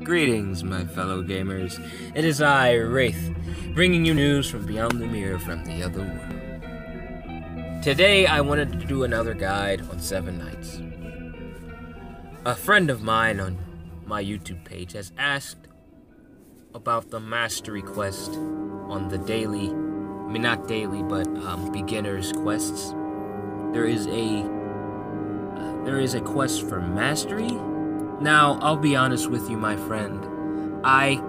Greetings, my fellow gamers. It is I, Wraith, bringing you news from beyond the mirror from the other world. Today, I wanted to do another guide on Seven Nights. A friend of mine on my YouTube page has asked about the mastery quest on the daily, not daily, but beginner's quests. There is a quest for mastery. Now, I'll be honest with you, my friend. I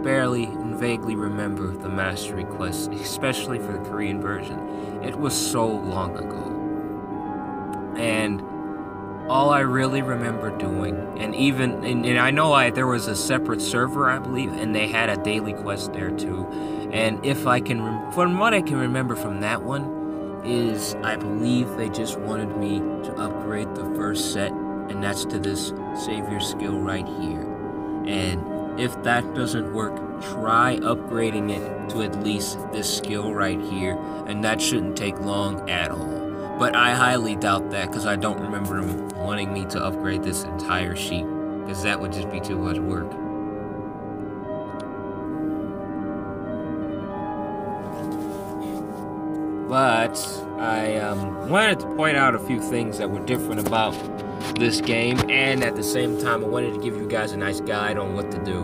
barely and vaguely remember the mastery quest, especially for the Korean version. It was so long ago. And all I really remember doing, and I know there was a separate server, I believe, and they had a daily quest there too. And if I can, from what I can remember from that one, is I believe they just wanted me to upgrade the first set, and that's to this savior skill right here. And if that doesn't work, try upgrading it to at least this skill right here, and that shouldn't take long at all. But I highly doubt that, because I don't remember them wanting me to upgrade this entire sheet, because that would just be too much work. But I wanted to point out a few things that were different about this game, and at the same time I wanted to give you guys a nice guide on what to do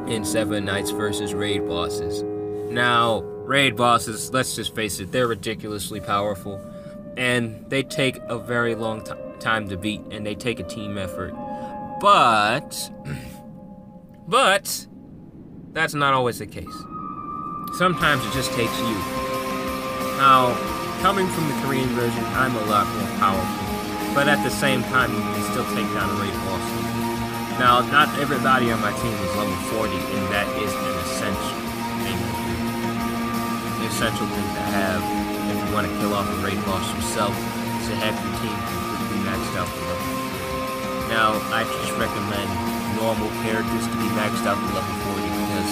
in Seven Nights versus raid bosses. Now, raid bosses, let's just face it, they're ridiculously powerful, and they take a very long time to beat, and they take a team effort. But that's not always the case. Sometimes it just takes you. Now, coming from the Korean version, I'm a lot more powerful, but at the same time, you can still take down a raid boss. Now, not everybody on my team is level 40, and that is an essential thing to do. The essential thing to have if you want to kill off a raid boss yourself is to have your team completely maxed out to level 40. Now, I just recommend normal characters to be maxed out to level 40, because,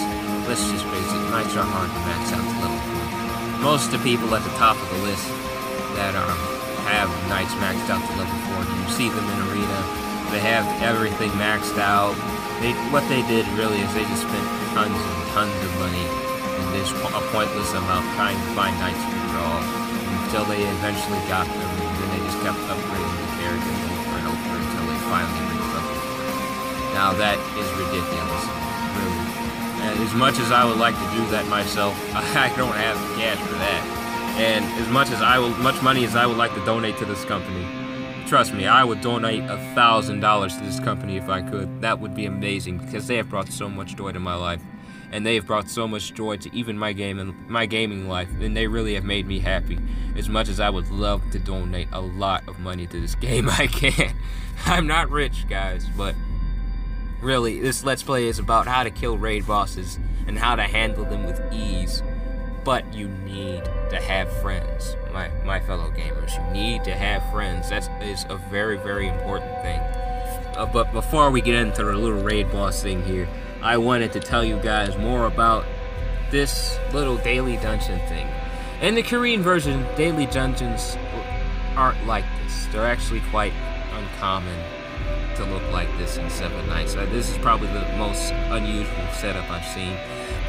let's just face it, knights are hard to max out to level 40. Most of the people at the top of the list that have knights maxed out to level 40, you see them in arena, they have everything maxed out. What they did really is they just spent tons and tons of money in this a pointless amount trying to find knights to draw until they eventually got them, and then they just kept upgrading the character over and over until they finally reached level 40. Now that is ridiculous, really. As much as I would like to do that myself, I don't have the cash for that. And as much money as I would like to donate to this company, trust me, I would donate $1,000 to this company if I could. That would be amazing, because they have brought so much joy to my life, and they have brought so much joy to even my gaming life, and they really have made me happy. As much as I would love to donate a lot of money to this game, I can't. I'm not rich, guys, but really, this Let's Play is about how to kill raid bosses and how to handle them with ease. But you need to have friends, my fellow gamers. You need to have friends. That is a very, very important thing. But before we get into the little raid boss thing here, I wanted to tell you guys more about this little daily dungeon thing. In the Korean version, daily dungeons aren't like this. They're actually quite uncommon to look like this in Seven Nights. This is probably the most unusual setup I've seen.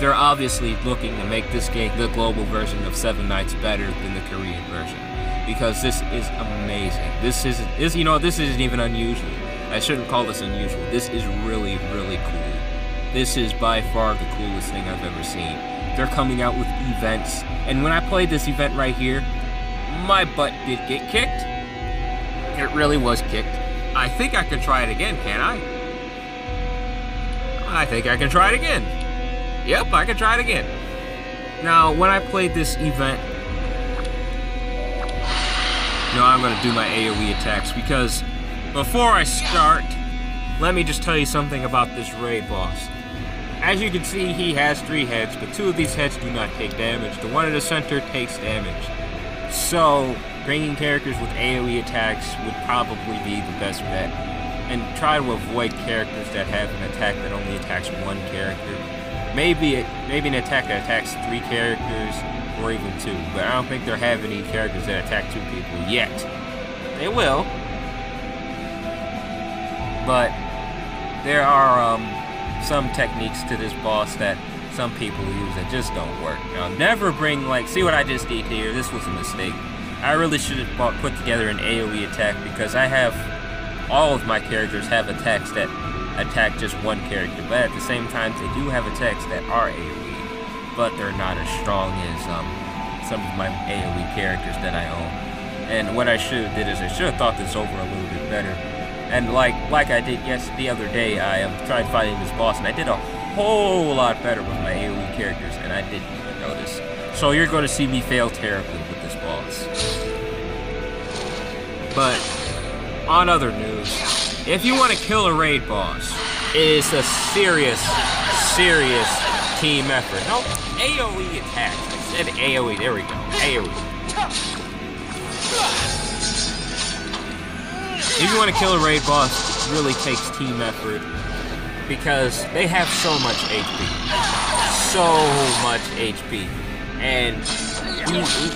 They're obviously looking to make this game, the global version of Seven Nights, better than the Korean version, because this is amazing. This isn't even unusual. I shouldn't call this unusual. This is really, really cool. This is by far the coolest thing I've ever seen. They're coming out with events, and when I played this event right here, my butt did get kicked. It really was kicked. I think I can try it again, can I? I think I can try it again. Yep, I can try it again. Now, when I played this event, I'm going to do my AoE attacks, because before I start, let me just tell you something about this raid boss. As you can see, he has 3 heads, but 2 of these heads do not take damage. The one in the center takes damage. So, bringing characters with AoE attacks would probably be the best bet. And try to avoid characters that have an attack that only attacks 1 character. Maybe an attack that attacks 3 characters, or even 2. But I don't think they're having any characters that attack 2 people yet. They will. But there are some techniques to this boss that some people use that just don't work. Now, never bring, like, see what I just did here? This was a mistake. I really should have put together an AoE attack, because I have, all of my characters have attacks that attack just one character, but at the same time, they do have attacks that are AoE, but they're not as strong as some of my AoE characters that I own. And what I should have did is I should have thought this over a little bit better. And like I did the other day, I tried fighting this boss, and I did a whole lot better with my AoE characters, and I didn't even notice. So you're going to see me fail terribly with this boss. But on other news, if you want to kill a raid boss, it is a serious team effort. No, AoE attacks. I said AoE. There we go. AoE. If you want to kill a raid boss, it really takes team effort, because they have so much HP. So much HP. And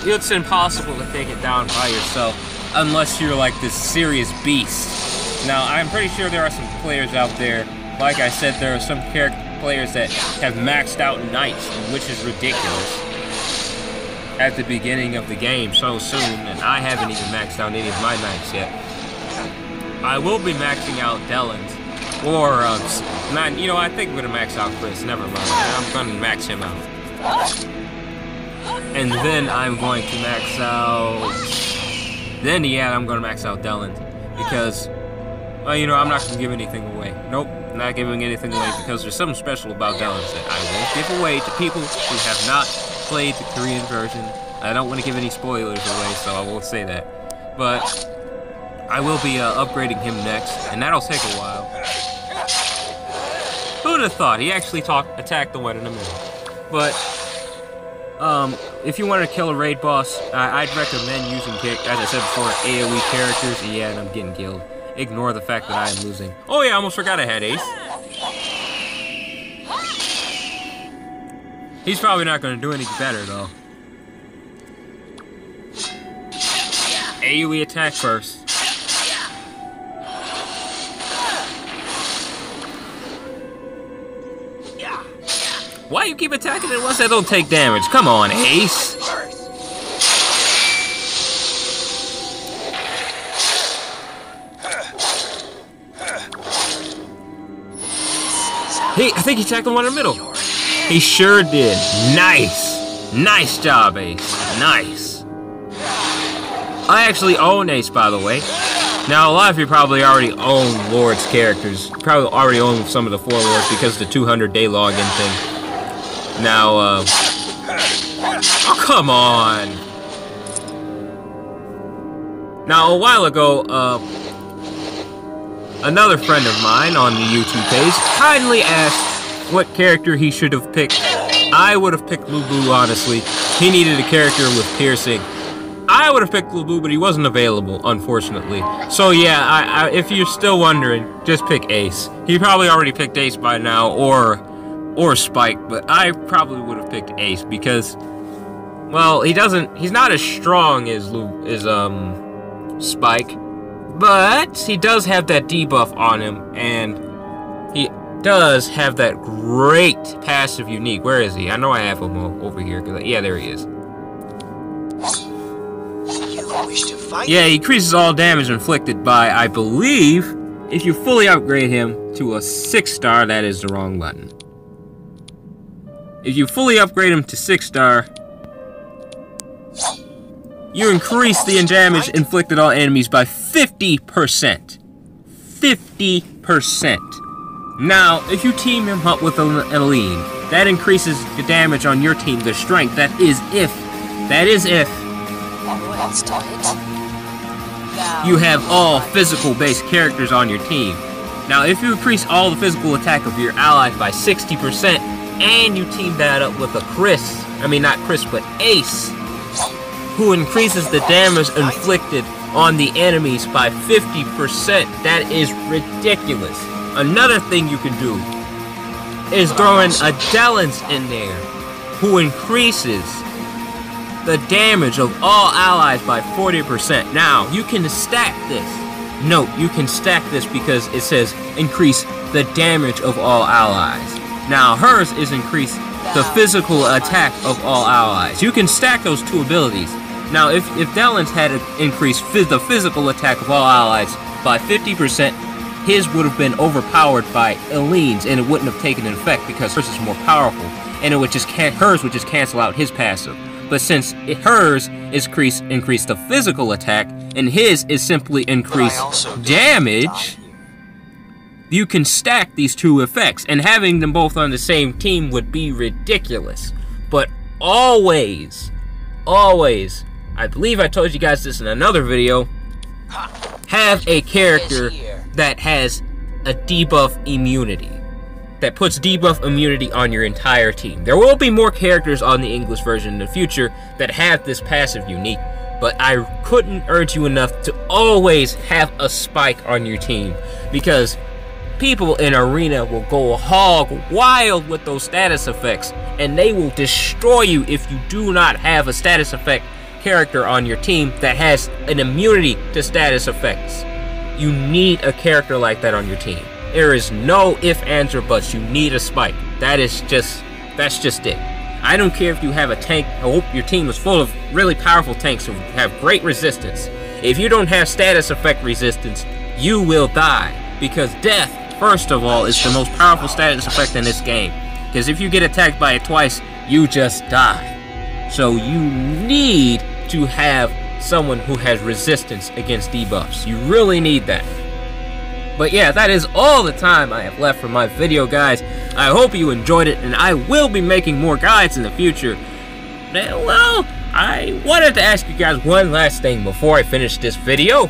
it's impossible to take it down by yourself unless you're like this serious beast. Now, I'm pretty sure there are some players out there, like I said, there are some players that have maxed out knights, which is ridiculous, at the beginning of the game so soon, and I haven't even maxed out any of my knights yet. I will be maxing out Delens, or, you know, I think I'm gonna max out Chris, never mind, I'm gonna max him out. And then I'm going to max out, I'm gonna max out Delens, because, well, you know, I'm not gonna give anything away. Nope, not giving anything away, because there's something special about Delens that I won't give away to people who have not played the Korean version. I don't want to give any spoilers away, so I won't say that. But I will be upgrading him next, and that'll take a while. Who'd have thought? He actually attacked the one in the middle. But if you want to kill a raid boss, I'd recommend using, as I said before, AoE characters. Yeah, and I'm getting killed. Ignore the fact that I am losing. Oh yeah, I almost forgot I had Ace. He's probably not going to do any better, though. AoE attack first. Why you keep attacking it once that don't take damage? Come on, Ace. Hey, I think he attacked the one in the middle. He sure did. Nice. Nice job, Ace. Nice. I actually own Ace, by the way. Now, a lot of you probably already own Lord's characters. Probably already own some of the 4 Lords because of the 200-day login thing. Now, oh, come on. Now, a while ago, another friend of mine on the YouTube page kindly asked what character he should have picked. I would have picked Lu Bu, honestly. He needed a character with piercing. I would have picked Lu Bu, but he wasn't available, unfortunately. So yeah, if you're still wondering, just pick Ace. He probably already picked Ace by now, or Spike, but I probably would have picked Ace because, well, he's not as strong as Spike, but he does have that debuff on him, and he does have that great passive unique. Where is he? I know I have him over here. Yeah, there he is. Yeah, he increases all damage inflicted by, I believe, if you fully upgrade him to a 6-star, that is the wrong button. If you fully upgrade him to 6-star, you increase the damage inflicted on enemies by 50%. 50%. Now, if you team him up with an Aline, that increases the damage on your team, the strength. That is if you have all physical-based characters on your team. Now, if you increase all the physical attack of your allies by 60%, and you team that up with a Ace, who increases the damage inflicted on the enemies by 50%, that is ridiculous. Another thing you can do is throw in a Delens in there, who increases the damage of all allies by 40%. Now, you can stack this. Note, you can stack this because it says increase the damage of all allies. Now, hers is increase the physical attack of all allies. You can stack those two abilities. Now, if Dellen's had increased the physical attack of all allies by 50%, his would have been overpowered by Elene's, and it wouldn't have taken an effect because hers is more powerful, and it would just hers would just cancel out his passive. But since hers is increase the physical attack, and his is simply increase damage, you can stack these two effects, and having them both on the same team would be ridiculous. But always, I believe I told you guys this in another video, have a character that has a debuff immunity. That puts debuff immunity on your entire team. There will be more characters on the English version in the future that have this passive unique, but I couldn't urge you enough to always have a spike on your team, because people in Arena will go hog wild with those status effects, and they will destroy you if you do not have a status effect character on your team that has an immunity to status effects. You need a character like that on your team. There is no ifs, ands, or buts. You need a spike. That's just it. I don't care if you have a tank. I hope your team is full of really powerful tanks who have great resistance. If you don't have status effect resistance, you will die. Because death, first of all, is the most powerful status effect in this game. Because if you get attacked by it twice, you just die. So you need to have someone who has resistance against debuffs. You really need that. But yeah, that is all the time I have left for my video, guys. I hope you enjoyed it, and I will be making more guides in the future. Well, I wanted to ask you guys one last thing before I finish this video.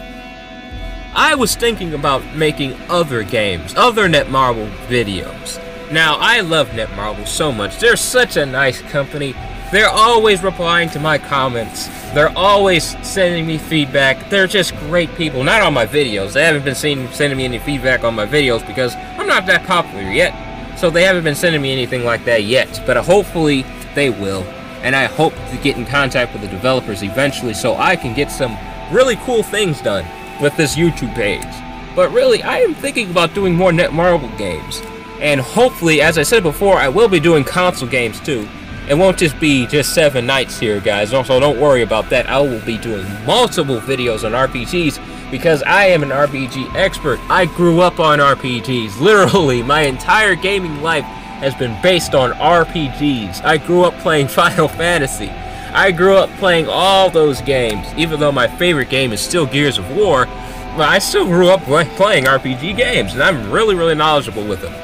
I was thinking about making other games, other Netmarble videos. Now, I love Netmarble so much. They're such a nice company. They're always replying to my comments. They're always sending me feedback. They're just great people. Not on my videos. They haven't been sending me any feedback on my videos because I'm not that popular yet. So they haven't been sending me anything like that yet. But hopefully they will. And I hope to get in contact with the developers eventually so I can get some really cool things done with this YouTube page. But really, I am thinking about doing more Netmarble games. And hopefully, as I said before, I will be doing console games too. It won't just be 7 nights here, guys. Also, don't worry about that. I will be doing multiple videos on RPGs because I am an RPG expert. I grew up on RPGs. Literally, my entire gaming life has been based on RPGs. I grew up playing Final Fantasy. I grew up playing all those games. Even though my favorite game is still Gears of War, but I still grew up playing RPG games, and I'm really knowledgeable with them.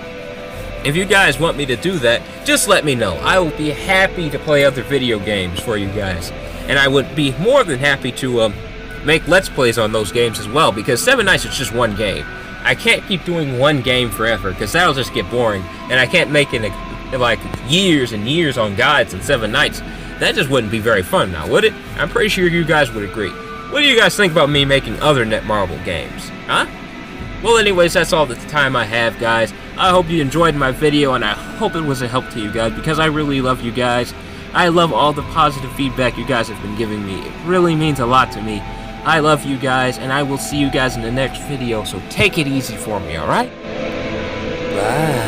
If you guys want me to do that, just let me know. I will be happy to play other video games for you guys. And I would be more than happy to make Let's Plays on those games as well, because 7 Nights is just one game. I can't keep doing one game forever, because that'll just get boring. And I can't make it like years and years on guides and 7 Nights. That just wouldn't be very fun now, would it? I'm pretty sure you guys would agree. What do you guys think about me making other Netmarble games? Huh? Well, anyways, that's all the time I have, guys. I hope you enjoyed my video, and I hope it was a help to you guys, because I really love you guys. I love all the positive feedback you guys have been giving me. It really means a lot to me. I love you guys, and I will see you guys in the next video, so take it easy for me, alright? Bye.